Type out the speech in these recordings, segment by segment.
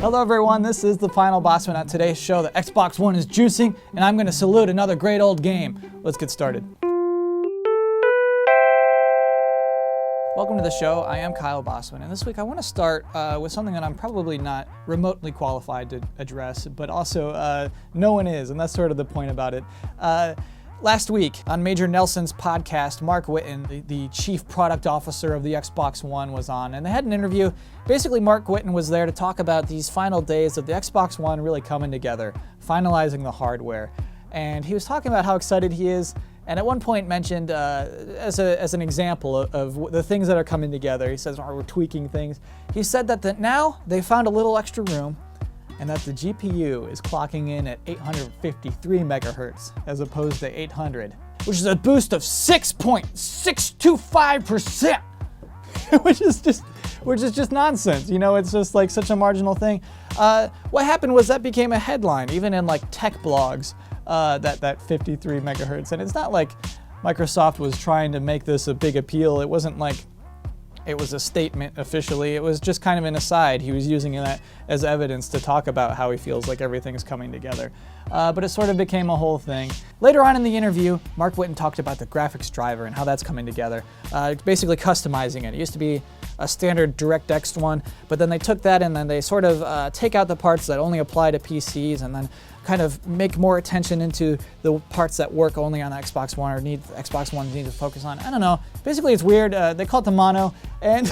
Hello everyone, this is the final Bosman. On today's show, the Xbox One is juicing, and I'm going to salute another great old game. Let's get started. Welcome to the show. I am Kyle Bosman, and this week I want to start with something that I'm probably not remotely qualified to address, but also no one is, and that's sort of the point about it. Last week on Major Nelson's podcast, Mark Whitten, the chief product officer of the Xbox One, was on, and they had an interview. Basically, Mark Whitten was there to talk about these final days of the Xbox One really coming together, finalizing the hardware. And he was talking about how excited he is, and at one point mentioned, as an example of the things that are coming together, he says, oh, we're tweaking things. He said that now they found a little extra room, and that the GPU is clocking in at 853 megahertz as opposed to 800, which is a boost of 6.625%, which is just nonsense. You know, it's just like such a marginal thing. What happened was that became a headline, even in like tech blogs, that 53 megahertz. And it's not like Microsoft was trying to make this a big appeal. It wasn't like it was a statement officially. It was just kind of an aside. He was using that as evidence to talk about how he feels like everything's coming together. But it sort of became a whole thing. Later on in the interview, Mark Whitten talked about the graphics driver and how that's coming together. Basically customizing it. It used to be a standard DirectX one, but then they took that and then they sort of take out the parts that only apply to PCs and then kind of make more attention into the parts that work only on the Xbox One or Xbox One need to focus on. I don't know. Basically, it's weird. They call it the mono, and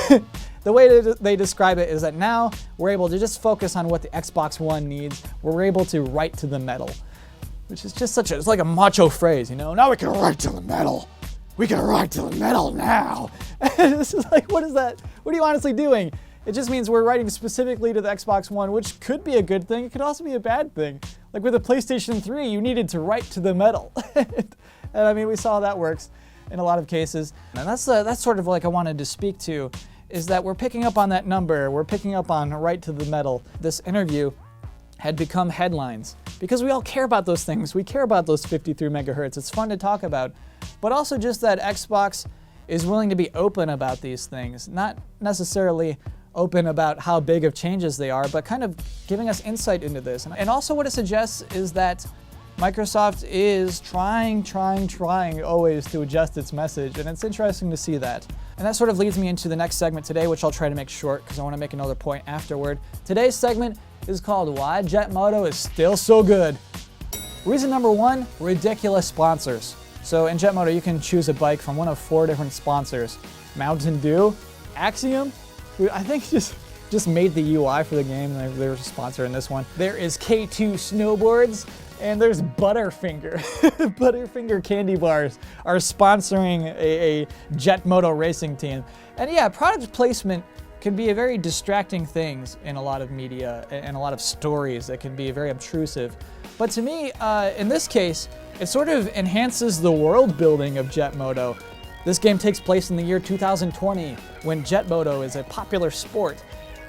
the way they describe it is that now we're able to just focus on what the Xbox One needs. We're able to write to the metal, which is just it's like a macho phrase, you know? Now we can write to the metal. We can write to the metal now. This is like, what is that? What are you honestly doing? It just means we're writing specifically to the Xbox One, which could be a good thing. It could also be a bad thing. Like with the PlayStation 3, you needed to write to the metal. And I mean, we saw that works in a lot of cases. And that's sort of like I wanted to speak to, is that we're picking up on that number. We're picking up on write to the metal. This interview had become headlines because we all care about those things. We care about those 53 megahertz. It's fun to talk about. But also just that Xbox is willing to be open about these things, not necessarily open about how big of changes they are, but kind of giving us insight into this. And also what it suggests is that Microsoft is trying always to adjust its message, and it's interesting to see that. And that sort of leads me into the next segment today, which I'll try to make short because I want to make another point afterward. Today's segment is called Why Jet Moto is Still So Good. Reason number one, ridiculous sponsors. So in Jet Moto, you can choose a bike from one of 4 different sponsors. Mountain Dew, Axiom, who I think just made the UI for the game, and they were a sponsor in this one. There is K2 Snowboards, and there's Butterfinger. Butterfinger candy bars are sponsoring a Jet Moto racing team. And yeah, product placement can be a very distracting thing in a lot of media and a lot of stories that can be very obtrusive. But to me, in this case, it sort of enhances the world building of Jet Moto. This game takes place in the year 2020 when Jet Moto is a popular sport.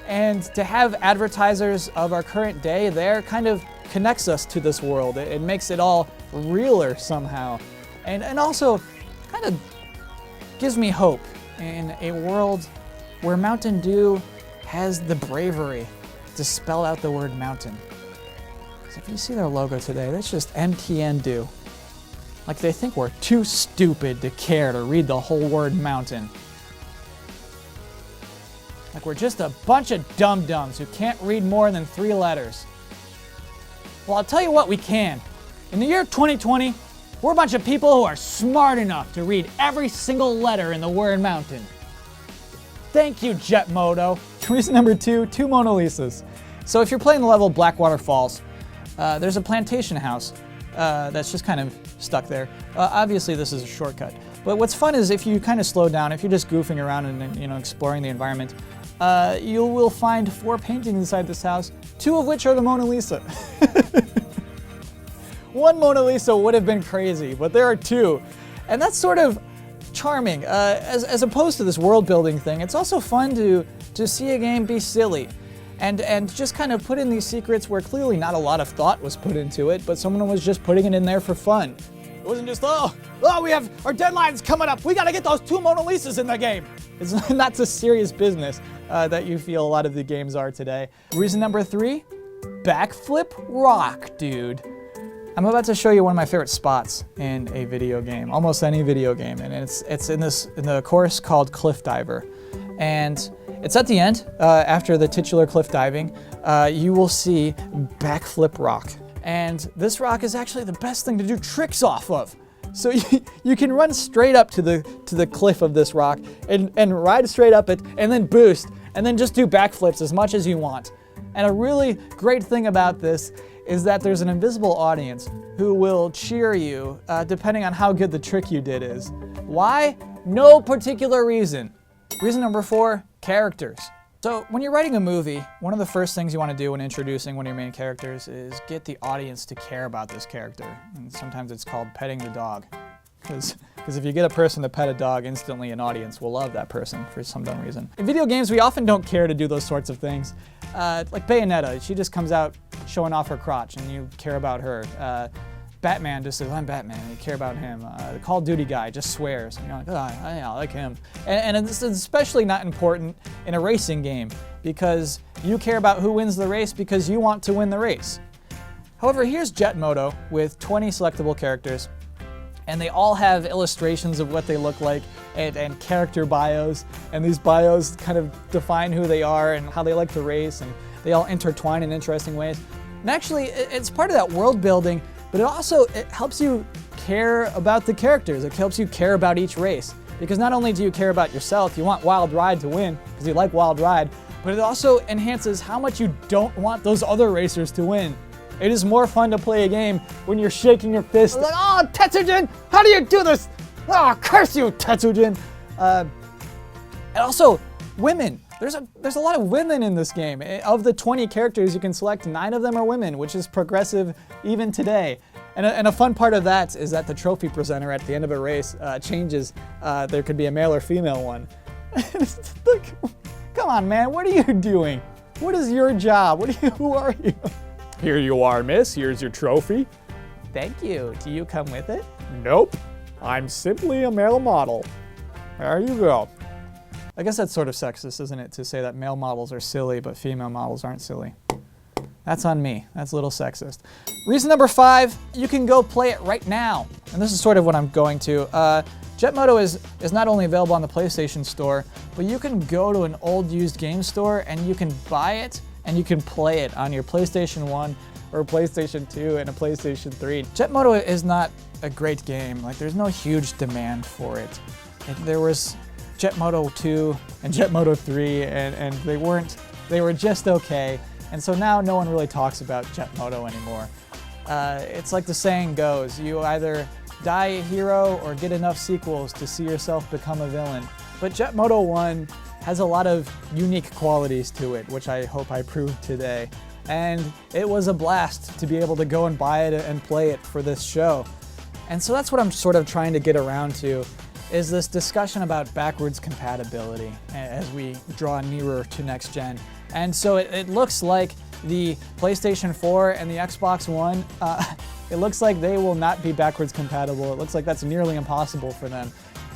And to have advertisers of our current day there kind of connects us to this world. It makes it all realer somehow. And also kind of gives me hope in a world where Mountain Dew has the bravery to spell out the word mountain. So if you see their logo today, that's just MTN Dew. Like they think we're too stupid to care to read the whole word mountain. Like we're just a bunch of dum-dums who can't read more than 3 letters. Well, I'll tell you what we can. In the year 2020, we're a bunch of people who are smart enough to read every single letter in the word mountain. Thank you, Jet Moto. Reason number 2, 2 Mona Lisas. So if you're playing the level Blackwater Falls, there's a plantation house that's just kind of stuck there. Obviously, this is a shortcut. But what's fun is if you kind of slow down, if you're just goofing around and exploring the environment, you will find 4 paintings inside this house, 2 of which are the Mona Lisa. One Mona Lisa would have been crazy, but there are 2. And that's sort of charming. As opposed to this world building thing, it's also fun to see a game be silly. And just kind of put in these secrets where clearly not a lot of thought was put into it, but someone was just putting it in there for fun. It wasn't just, oh, we have our deadlines coming up. We got to get those 2 Mona Lisas in the game. It's not so serious business that you feel a lot of the games are today. Reason number 3, Backflip Rock, dude. I'm about to show you one of my favorite spots in a video game, almost any video game, and it's in the course called Cliff Diver. And it's at the end, after the titular cliff diving, you will see Backflip Rock. And this rock is actually the best thing to do tricks off of. So you can run straight up to the cliff of this rock and ride straight up it and then boost and then just do backflips as much as you want. And a really great thing about this is that there's an invisible audience who will cheer you depending on how good the trick you did is. Why? No particular reason. Reason number 4, characters. So when you're writing a movie, one of the first things you want to do when introducing one of your main characters is get the audience to care about this character. And sometimes it's called petting the dog. Because if you get a person to pet a dog, instantly an audience will love that person for some dumb reason. In video games, we often don't care to do those sorts of things. Like Bayonetta, she just comes out showing off her crotch and you care about her. Batman just says, I'm Batman, and you care about him. The Call of Duty guy just swears, and you're like, oh, I like him. And it's especially not important in a racing game, because you care about who wins the race because you want to win the race. However, here's Jet Moto with 20 selectable characters, and they all have illustrations of what they look like and character bios, and these bios kind of define who they are and how they like to race, and they all intertwine in interesting ways. And actually, it's part of that world building, but it helps you care about the characters. It helps you care about each race. Because not only do you care about yourself, you want Wild Ride to win, because you like Wild Ride, but it also enhances how much you don't want those other racers to win. It is more fun to play a game when you're shaking your fist, like, oh, Tetsujin, how do you do this? Oh, curse you, Tetsujin. And also, women. There's a lot of women in this game. Of the 20 characters you can select, 9 of them are women, which is progressive even today. And a fun part of that is that the trophy presenter at the end of a race changes. There could be a male or female one. Look, come on, man, what are you doing? What is your job? Who are you? Here you are, miss. Here's your trophy. Thank you. Do you come with it? Nope. I'm simply a male model. There you go. I guess that's sort of sexist, isn't it, to say that male models are silly, but female models aren't silly. That's on me. That's a little sexist. Reason number 5, you can go play it right now. And this is sort of what I'm going to. Jet Moto is not only available on the PlayStation Store, but you can go to an old used game store and you can buy it and you can play it on your PlayStation 1 or PlayStation 2 and a PlayStation 3. Jet Moto is not a great game. Like, there's no huge demand for it. There was Jet Moto 2 and Jet Moto 3 and they were just okay. And so now no one really talks about Jet Moto anymore. It's like the saying goes, you either die a hero or get enough sequels to see yourself become a villain. But Jet Moto 1 has a lot of unique qualities to it, which I hope I proved today. And it was a blast to be able to go and buy it and play it for this show. And so that's what I'm sort of trying to get around to, is this discussion about backwards compatibility as we draw nearer to next gen. And so it looks like the PlayStation 4 and the Xbox One, it looks like they will not be backwards compatible. It looks like that's nearly impossible for them.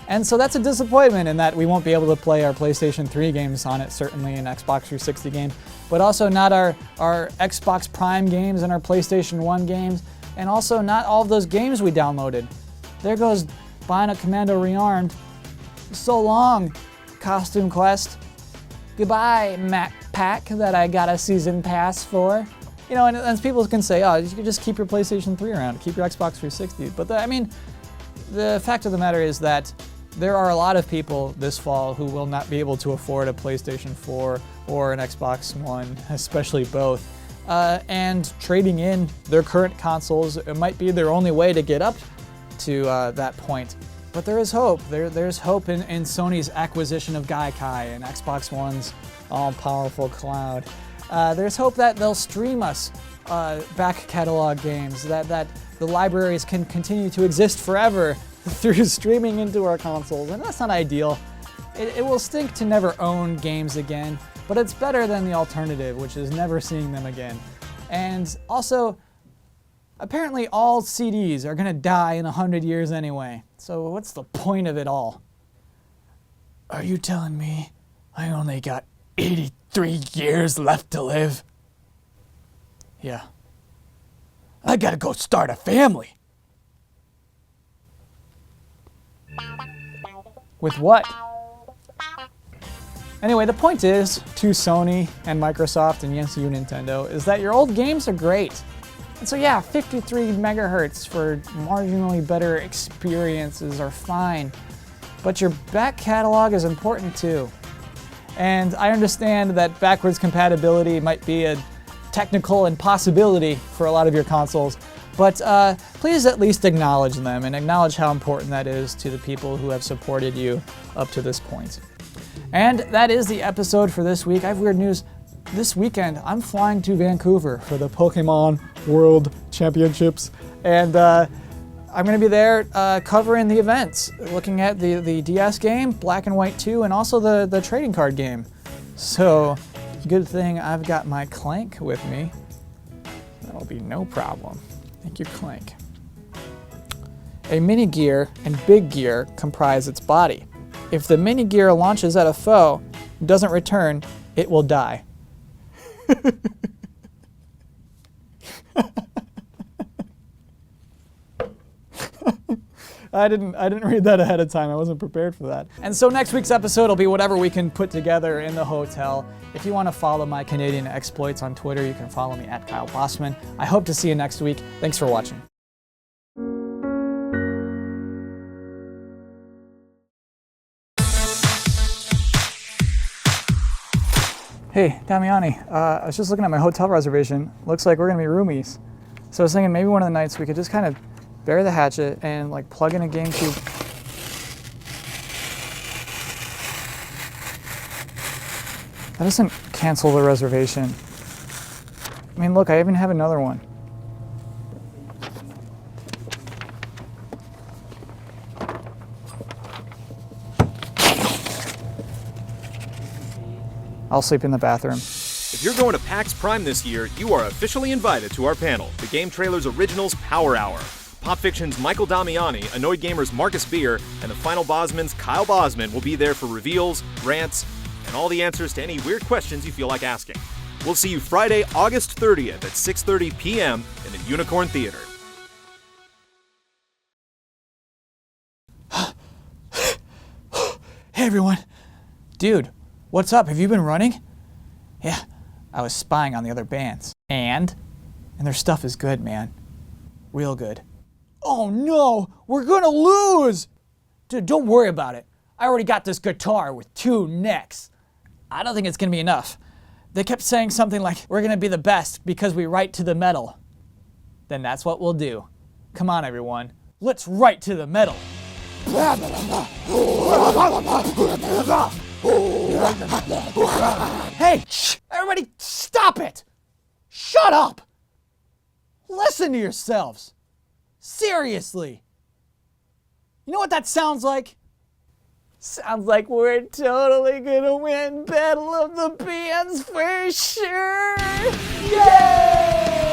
And so that's a disappointment in that we won't be able to play our PlayStation 3 games on it, certainly, and Xbox 360 games, but also not our Xbox Prime games and our PlayStation 1 games, and also not all of those games we downloaded. There goes Bionic Commando Rearmed. So long, Costume Quest. Goodbye, Mac Pack that I got a season pass for. You know, and people can say, oh, you can just keep your PlayStation 3 around, keep your Xbox 360. But the fact of the matter is that there are a lot of people this fall who will not be able to afford a PlayStation 4 or an Xbox One, especially both. And trading in their current consoles, it might be their only way to get up to that point. But there is hope. There's hope in Sony's acquisition of Gaikai and Xbox One's all-powerful cloud. There's hope that they'll stream us back catalog games, that the libraries can continue to exist forever through streaming into our consoles. And that's not ideal. It will stink to never own games again, but it's better than the alternative, which is never seeing them again. And also, Apparently all CDs are gonna die in 100 years anyway, so what's the point of it all? Are you telling me I only got 83 years left to live? Yeah. I gotta go start a family. With what? Anyway, the point is, to Sony and Microsoft and yes, you Nintendo, is that your old games are great. And so yeah, 53 megahertz for marginally better experiences are fine, but your back catalog is important too. And I understand that backwards compatibility might be a technical impossibility for a lot of your consoles, but please at least acknowledge them and acknowledge how important that is to the people who have supported you up to this point. And that is the episode for this week. I have weird news. This weekend, I'm flying to Vancouver for the Pokemon World Championships, and I'm going to be there covering the events, looking at the DS game, Black and White 2, and also the trading card game. So, good thing I've got my Clank with me. That'll be no problem. Thank you, Clank. A mini gear and big gear comprise its body. If the mini gear launches at a foe and doesn't return, it will die. I didn't read that ahead of time. I wasn't prepared for that. And so next week's episode will be whatever we can put together in the hotel. If you want to follow my Canadian exploits on Twitter, you can follow me at Kyle Bosman. I hope to see you next week. Thanks for watching. Hey, Damiani, I was just looking at my hotel reservation. Looks like we're gonna be roomies. So I was thinking maybe one of the nights we could just kind of bury the hatchet and like plug in a GameCube. That doesn't cancel the reservation. I mean, look, I even have another one. I'll sleep in the bathroom. If you're going to PAX Prime this year, you are officially invited to our panel, the GameTrailers Originals Power Hour. Pop Fiction's Michael Damiani, Annoyed Gamer's Marcus Beer, and the Final Bosman's Kyle Bosman will be there for reveals, rants, and all the answers to any weird questions you feel like asking. We'll see you Friday, August 30th at 6:30 p.m. in the Unicorn Theater. Hey everyone. Dude, what's up? Have you been running? Yeah, I was spying on the other bands. And their stuff is good, man. Real good. Oh no, we're gonna lose! Dude, don't worry about it. I already got this guitar with 2 necks. I don't think it's gonna be enough. They kept saying something like, we're gonna be the best because we write to the metal. Then that's what we'll do. Come on everyone, let's write to the metal. Hey, shh, everybody stop it! Shut up! Listen to yourselves. Seriously. You know what that sounds like? Sounds like we're totally gonna win Battle of the Bands for sure. Yay!